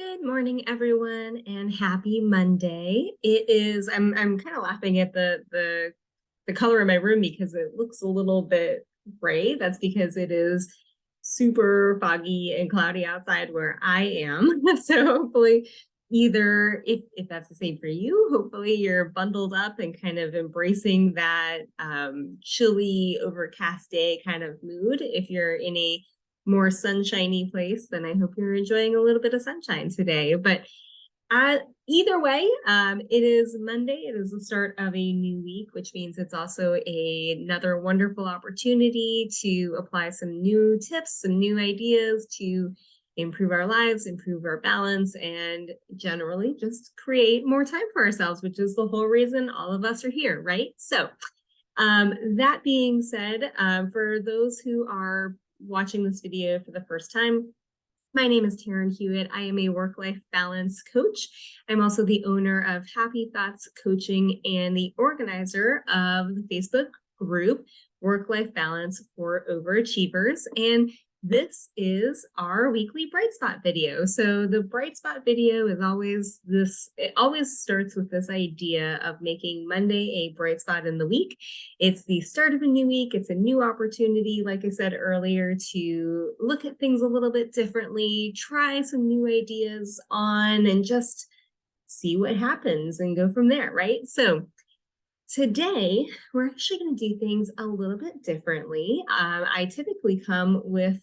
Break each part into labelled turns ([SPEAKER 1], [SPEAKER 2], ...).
[SPEAKER 1] Good morning, everyone, and happy Monday. I'm kind of laughing at the color in my room because it looks a little bit gray. That's because it is super foggy and cloudy outside where I am. So hopefully either if that's the same for you, hopefully you're bundled up and kind of embracing that chilly, overcast day kind of mood. If you're in a more sunshiny place, then I hope you're enjoying a little bit of sunshine today. But either way, it is Monday. It is the start of a new week, which means it's also another wonderful opportunity to apply some new tips, some new ideas to improve our lives, improve our balance, and generally just create more time for ourselves, which is the whole reason all of us are here, right? So that being said, for those who are watching this video for the first time, my name is Taryn Hewitt. I am a work-life balance coach. I'm also the owner of Happy Thoughts Coaching and the organizer of the Facebook group Work-Life Balance for Overachievers. And this is our weekly Bright Spot video. So the Bright Spot video is it always starts with this idea of making Monday a bright spot in the week. It's the start of a new week. It's a new opportunity, like I said earlier, to look at things a little bit differently, try some new ideas on, and just see what happens and go from there, right? So today, we're actually going to do things a little bit differently. I typically come with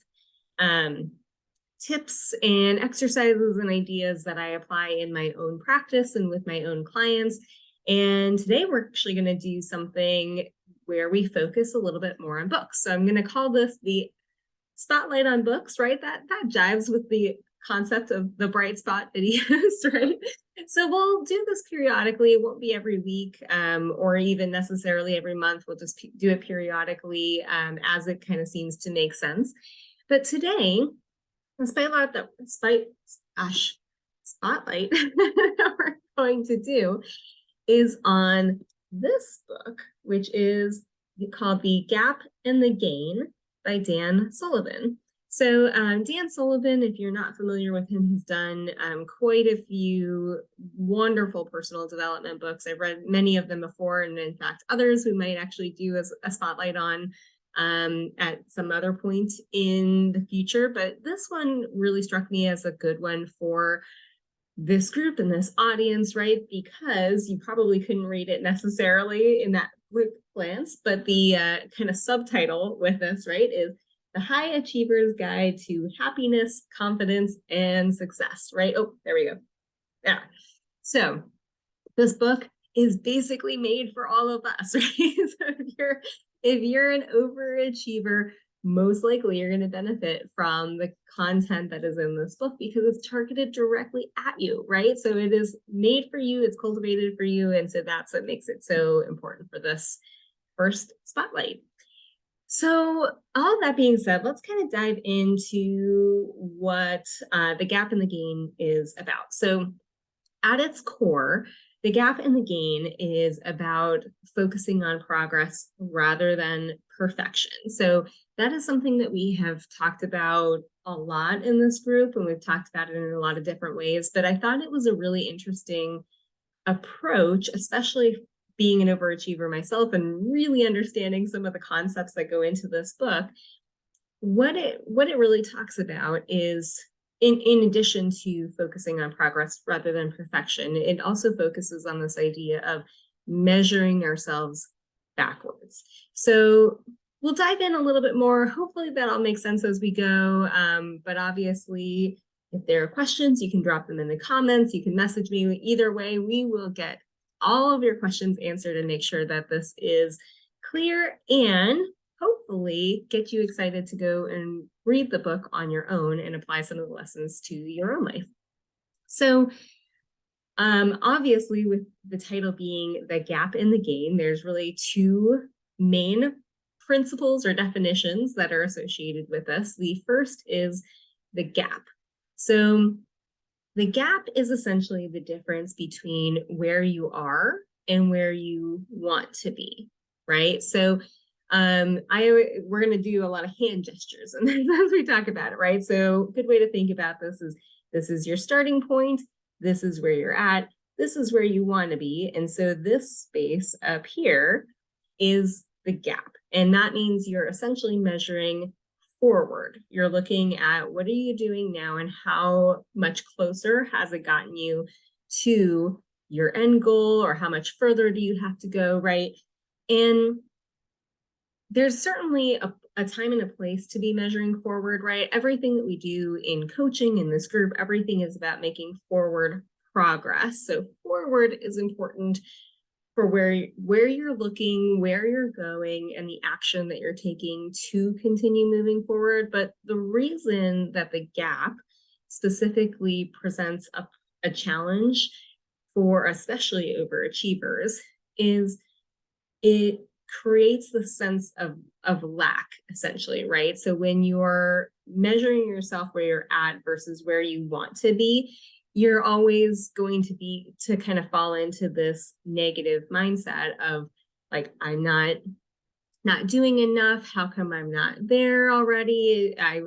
[SPEAKER 1] tips and exercises and ideas that I apply in my own practice and with my own clients. And today we're actually going to do something where we focus a little bit more on books. So I'm going to call this the spotlight on books, right? That jives with the concept of the bright spot videos, right? So we'll do this periodically. It won't be every week or even necessarily every month. We'll just do it periodically as it kind of seems to make sense. But today, the spotlight that we're going to do is on this book, which is called The Gap and the Gain by Dan Sullivan. So Dan Sullivan, if you're not familiar with him, has done quite a few wonderful personal development books. I've read many of them before, and in fact, others we might actually do as a spotlight on at some other point in the future. But this one really struck me as a good one for this group and this audience, right? Because you probably couldn't read it necessarily in that quick glance, but the kind of subtitle with this, right, is The High Achiever's Guide to Happiness, Confidence, and Success, right? Oh, there we go. Yeah. So this book is basically made for all of us, right? So if you're an overachiever, most likely you're going to benefit from the content that is in this book because it's targeted directly at you, right? So it is made for you, it's cultivated for you, and so that's what makes it so important for this first spotlight. So all that being said, let's kind of dive into what The Gap and the Gain is about. So at its core, The Gap and the Gain is about focusing on progress rather than perfection. So that is something that we have talked about a lot in this group, and we've talked about it in a lot of different ways, but I thought it was a really interesting approach, especially being an overachiever myself and really understanding some of the concepts that go into this book. What it really talks about is, in addition to focusing on progress rather than perfection, it also focuses on this idea of measuring ourselves backwards. So we'll dive in a little bit more. Hopefully that all makes sense as we go. But obviously, if there are questions, you can drop them in the comments. You can message me. Either way, we will get all of your questions answered and make sure that this is clear and hopefully get you excited to go and read the book on your own and apply some of the lessons to your own life. So obviously, with the title being The Gap and the Gain, there's really two main principles or definitions that are associated with this. The first is the gap. So the gap is essentially the difference between where you are and where you want to be, right? So we're going to do a lot of hand gestures and as we talk about it, right? So a good way to think about this is This is your starting point. This is where you're at. This is where you want to be. And so this space up here is the gap. And that means you're essentially measuring forward. You're looking at what are you doing now and how much closer has it gotten you to your end goal, or how much further do you have to go, right? And there's certainly a time and a place to be measuring forward, right? Everything that we do in coaching in this group, everything is about making forward progress. So forward is important for where you're looking, where you're going, and the action that you're taking to continue moving forward. But the reason that the gap specifically presents a challenge for especially overachievers is it creates the sense of lack, essentially, right? So when you're measuring yourself where you're at versus where you want to be, you're always going to kind of fall into this negative mindset of like, I'm not doing enough. How come I'm not there already? I,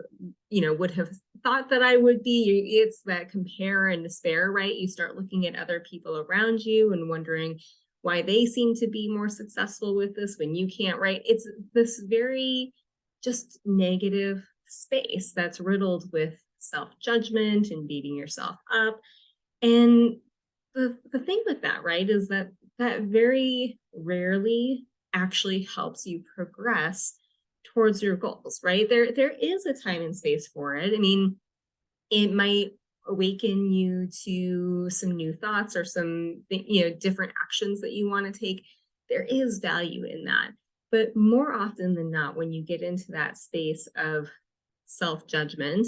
[SPEAKER 1] would have thought that I would be. It's that compare and despair, right? You start looking at other people around you and wondering why they seem to be more successful with this when you can't, right? It's this very just negative space that's riddled with self-judgment and beating yourself up. And the thing with that, right, is that very rarely actually helps you progress towards your goals, right? There is a time and space for it. I mean, it might awaken you to some new thoughts or some, different actions that you want to take. There is value in that. But more often than not, when you get into that space of self-judgment,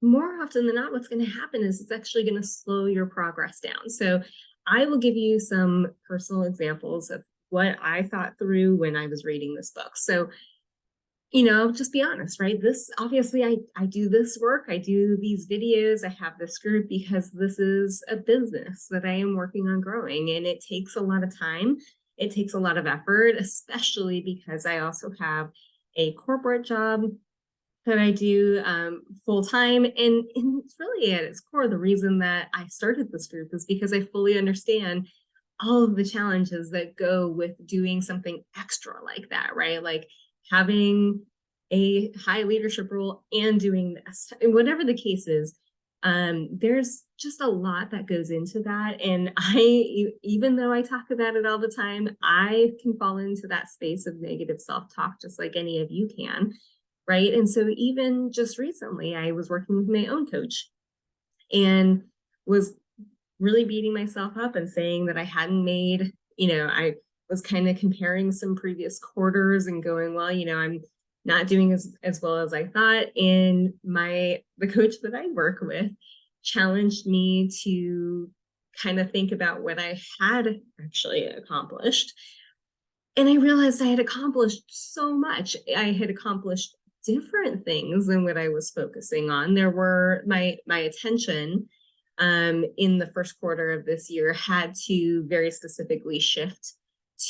[SPEAKER 1] more often than not, what's going to happen is it's actually going to slow your progress down. So I will give you some personal examples of what I thought through when I was reading this book. So, just be honest, right? This, obviously, I do this work, I do these videos, I have this group because this is a business that I am working on growing, and it takes a lot of time. It takes a lot of effort, especially because I also have a corporate job that I do full time. And it's really at its core, the reason that I started this group is because I fully understand all of the challenges that go with doing something extra like that, right? Like having a high leadership role and doing this, and whatever the case is, there's just a lot that goes into that. And even though I talk about it all the time, I can fall into that space of negative self-talk just like any of you can, right? And so even just recently, I was working with my own coach and was really beating myself up and saying that I hadn't made, I was kind of comparing some previous quarters and going, well, I'm not doing as well as I thought. And the coach that I work with challenged me to kind of think about what I had actually accomplished. And I realized I had accomplished so much. I had accomplished different things than what I was focusing on. There were my attention in the first quarter of this year had to very specifically shift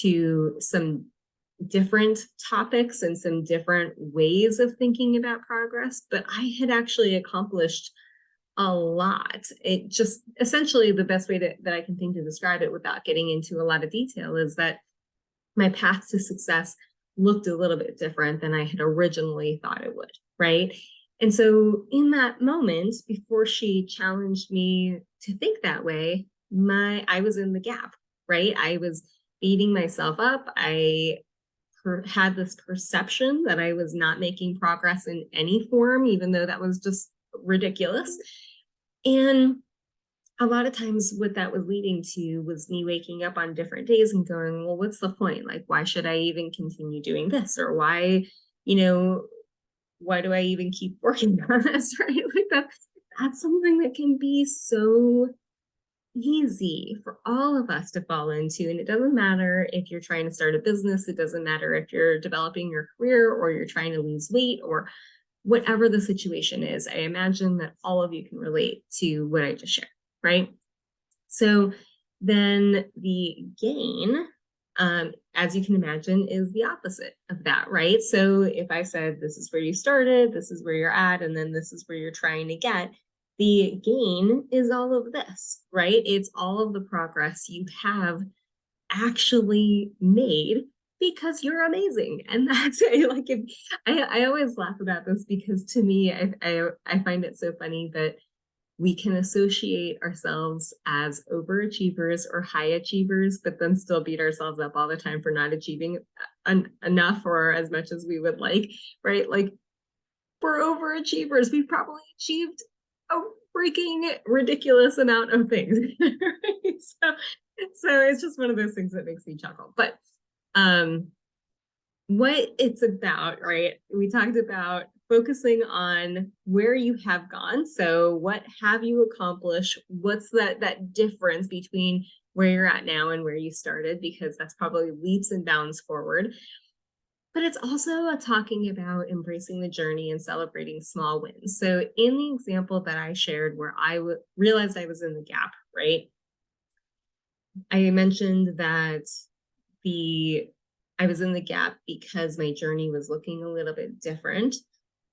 [SPEAKER 1] to some different topics and some different ways of thinking about progress, but I had actually accomplished a lot. It just essentially the best way that I can think to describe it without getting into a lot of detail is that my path to success looked a little bit different than I had originally thought it would, right? And so in that moment, before she challenged me to think that way, I was in the gap, right? I was beating myself up. I had this perception that I was not making progress in any form, even though that was just ridiculous. And a lot of times what that was leading to was me waking up on different days and going, well, what's the point? Like, why should I even continue doing this? Or why do I even keep working on this, right? Like that's something that can be so easy for all of us to fall into. And it doesn't matter if you're trying to start a business. It doesn't matter if you're developing your career or you're trying to lose weight or whatever the situation is. I imagine that all of you can relate to what I just shared, right? So then the gain, as you can imagine, is the opposite of that, right? So if I said, this is where you started, this is where you're at, and then this is where you're trying to get, The gain is all of this, right? It's all of the progress you have actually made because you're amazing. And that's like, if, I always laugh about this because to me, I find it so funny that we can associate ourselves as overachievers or high achievers, but then still beat ourselves up all the time for not achieving enough or as much as we would like, right? Like, we're overachievers. We've probably achieved a freaking ridiculous amount of things. Right? So it's just one of those things that makes me chuckle. But what it's about, right? We talked about focusing on where you have gone. So what have you accomplished? What's that difference between where you're at now and where you started? Because that's probably leaps and bounds forward. But it's also talking about embracing the journey and celebrating small wins. So in the example that I shared where I realized I was in the gap, right? I mentioned that I was in the gap because my journey was looking a little bit different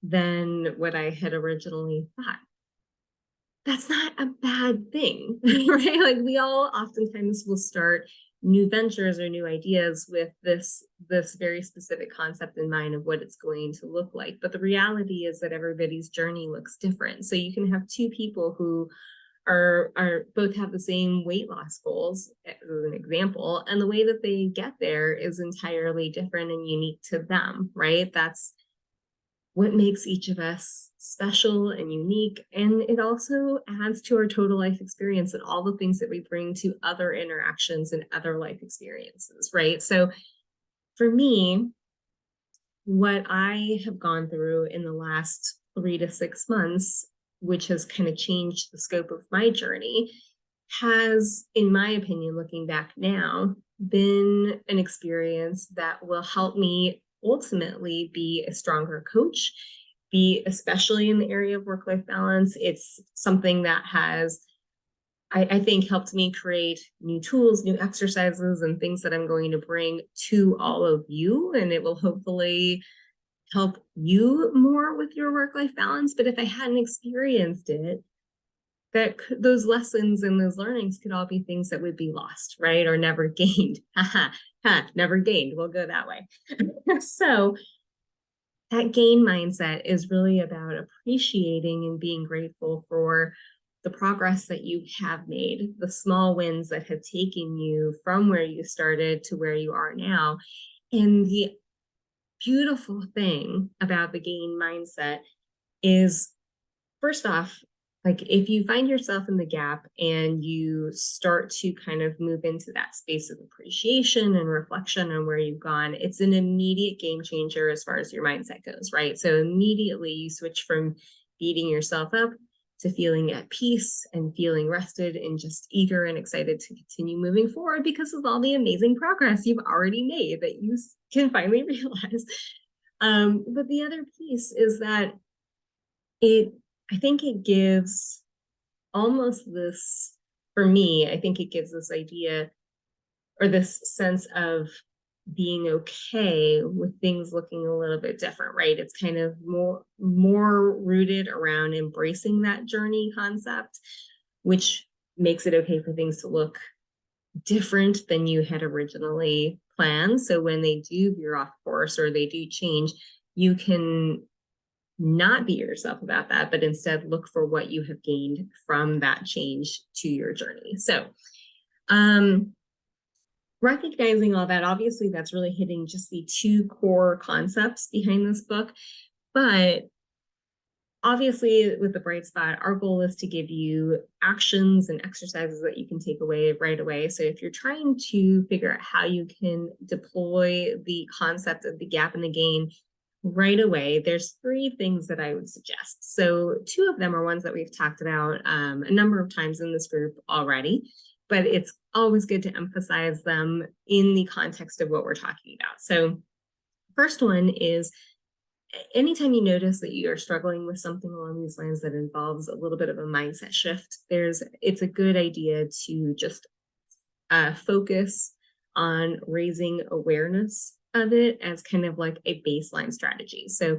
[SPEAKER 1] than what I had originally thought. That's not a bad thing, right? Like, we all oftentimes will start new ventures or new ideas with this very specific concept in mind of what it's going to look like. But the reality is that everybody's journey looks different. So you can have two people who are both have the same weight loss goals as an example, and the way that they get there is entirely different and unique to them, right? That's what makes each of us special and unique. And it also adds to our total life experience and all the things that we bring to other interactions and other life experiences, right? So for me, what I have gone through in the last 3 to 6 months, which has kind of changed the scope of my journey, has, in my opinion, looking back now, been an experience that will help me ultimately be a stronger coach, be especially in the area of work-life balance. It's something that has, I think, helped me create new tools, new exercises, and things that I'm going to bring to all of you. And it will hopefully help you more with your work-life balance. But if I hadn't experienced it, those lessons and those learnings could all be things that would be lost, right? Or never gained. Never gained. We'll go that way. So that gain mindset is really about appreciating and being grateful for the progress that you have made, the small wins that have taken you from where you started to where you are now. And the beautiful thing about the gain mindset is, first off, like, if you find yourself in the gap and you start to kind of move into that space of appreciation and reflection on where you've gone, it's an immediate game changer as far as your mindset goes, right? So immediately you switch from beating yourself up to feeling at peace and feeling rested and just eager and excited to continue moving forward because of all the amazing progress you've already made that you can finally realize. But the other piece is that I think it gives almost this, for me, I think it gives this idea or this sense of being okay with things looking a little bit different, right? It's kind of more rooted around embracing that journey concept, which makes it okay for things to look different than you had originally planned. So when they do veer off course or they do change, you can not beat yourself about that, but instead look for what you have gained from that change to your journey. So recognizing all that, obviously that's really hitting just the two core concepts behind this book. But obviously with the bright spot, our goal is to give you actions and exercises that you can take away right away. So if you're trying to figure out how you can deploy the concept of the gap and the gain right away, there's 3 things that I would suggest. So 2 of them are ones that we've talked about a number of times in this group already, but it's always good to emphasize them in the context of what we're talking about. So first one is, anytime you notice that you are struggling with something along these lines that involves a little bit of a mindset shift, it's a good idea to just focus on raising awareness of it as kind of like a baseline strategy. So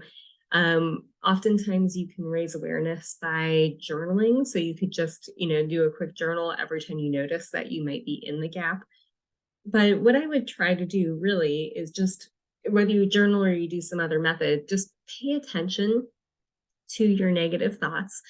[SPEAKER 1] Oftentimes you can raise awareness by journaling. So you could just, do a quick journal every time you notice that you might be in the gap. But what I would try to do really is just, whether you journal or you do some other method, just pay attention to your negative thoughts.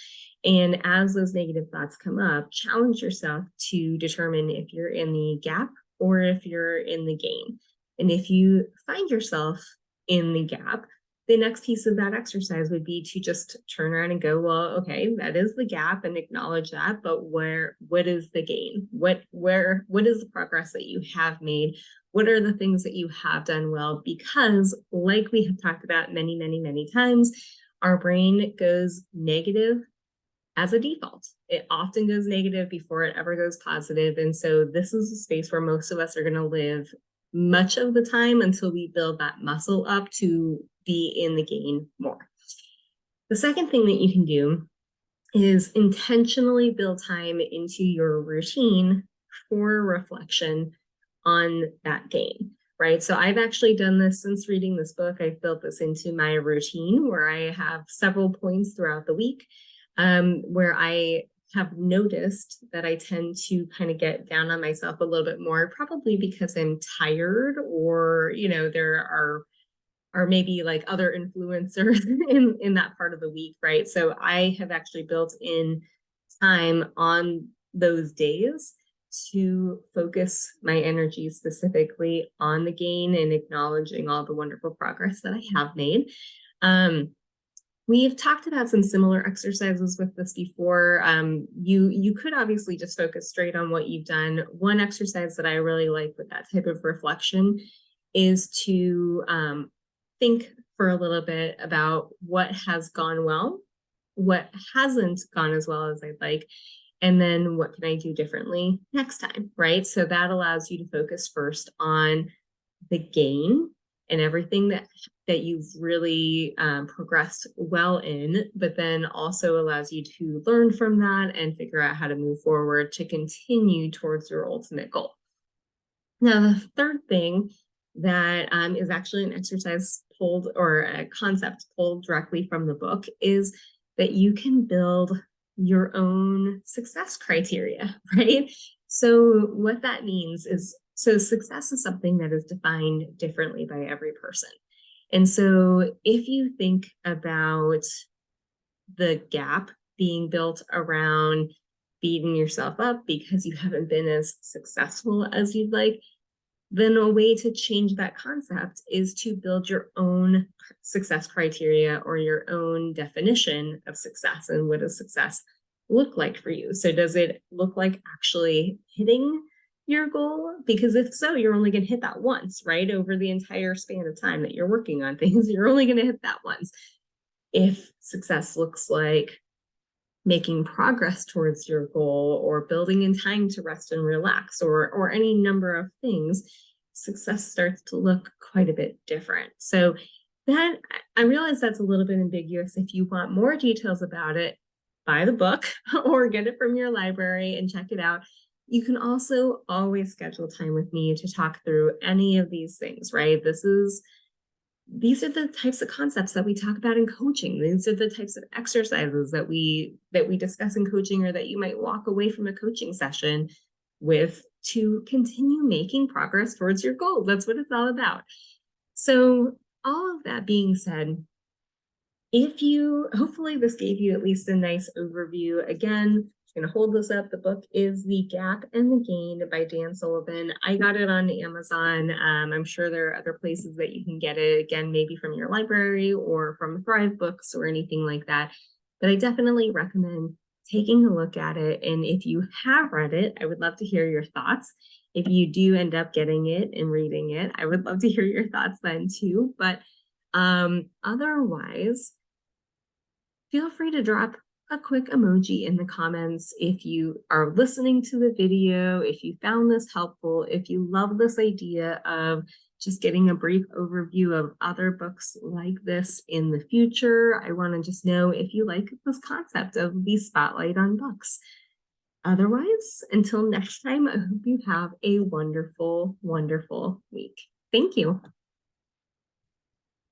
[SPEAKER 1] And as those negative thoughts come up, challenge yourself to determine if you're in the gap or if you're in the gain. And if you find yourself in the gap, the next piece of that exercise would be to just turn around and go, well, okay, that is the gap, and acknowledge that, but what is the gain? What is the progress that you have made? What are the things that you have done well? Because like we have talked about many, many, many times, our brain goes negative as a default. It often goes negative before it ever goes positive. And so this is a space where most of us are going to live much of the time until we build that muscle up to be in the gain more. The second thing that you can do is intentionally build time into your routine for reflection on that gain, right? So I've actually done this since reading this book. I've built this into my routine where I have several points throughout the week where I have noticed that I tend to kind of get down on myself a little bit more, probably because I'm tired, or, there are maybe like other influencers in that part of the week, right? So I have actually built in time on those days to focus my energy specifically on the gain and acknowledging all the wonderful progress that I have made. We've talked about some similar exercises with this before. You could obviously just focus straight on what you've done. One exercise that I really like with that type of reflection is to think for a little bit about what has gone well, what hasn't gone as well as I'd like, and then what can I do differently next time, right? So that allows you to focus first on the gain and everything that you've really progressed well in, but then also allows you to learn from that and figure out how to move forward to continue towards your ultimate goal. Now, the third thing that is actually an exercise pulled, or a concept pulled directly from the book, is that you can build your own success criteria, right? So what that means is, so success is something that is defined differently by every person. And so if you think about the gap being built around beating yourself up because you haven't been as successful as you'd like, then a way to change that concept is to build your own success criteria or your own definition of success. And what does success look like for you? So does it look like actually hitting your goal? Because if so, you're only going to hit that once, right? Over the entire span of time that you're working on things, you're only going to hit that once. If success looks like making progress towards your goal, or building in time to rest and relax, or any number of things, success starts to look quite a bit different. So that, I realize that's a little bit ambiguous. If you want more details about it, buy the book or get it from your library and check it out. You can also always schedule time with me to talk through any of these things, right? These are the types of concepts that we talk about in coaching. These are the types of exercises that we discuss in coaching, or that you might walk away from a coaching session with to continue making progress towards your goal. That's what it's all about. So all of that being said, hopefully this gave you at least a nice overview. Again, I'm going to hold this up. The book is The Gap and the Gain by Dan Sullivan. I got it on Amazon. I'm sure there are other places that you can get it, again, maybe from your library or from Thrive Books or anything like that. But I definitely recommend taking a look at it. And if you have read it, I would love to hear your thoughts. If you do end up getting it and reading it, I would love to hear your thoughts then too. But otherwise, feel free to drop a quick emoji in the comments if you are listening to the video, if you found this helpful, if you love this idea of just getting a brief overview of other books like this in the future. I want to just know if you like this concept of the spotlight on books. Otherwise, until next time, I hope you have a wonderful, wonderful week. Thank you.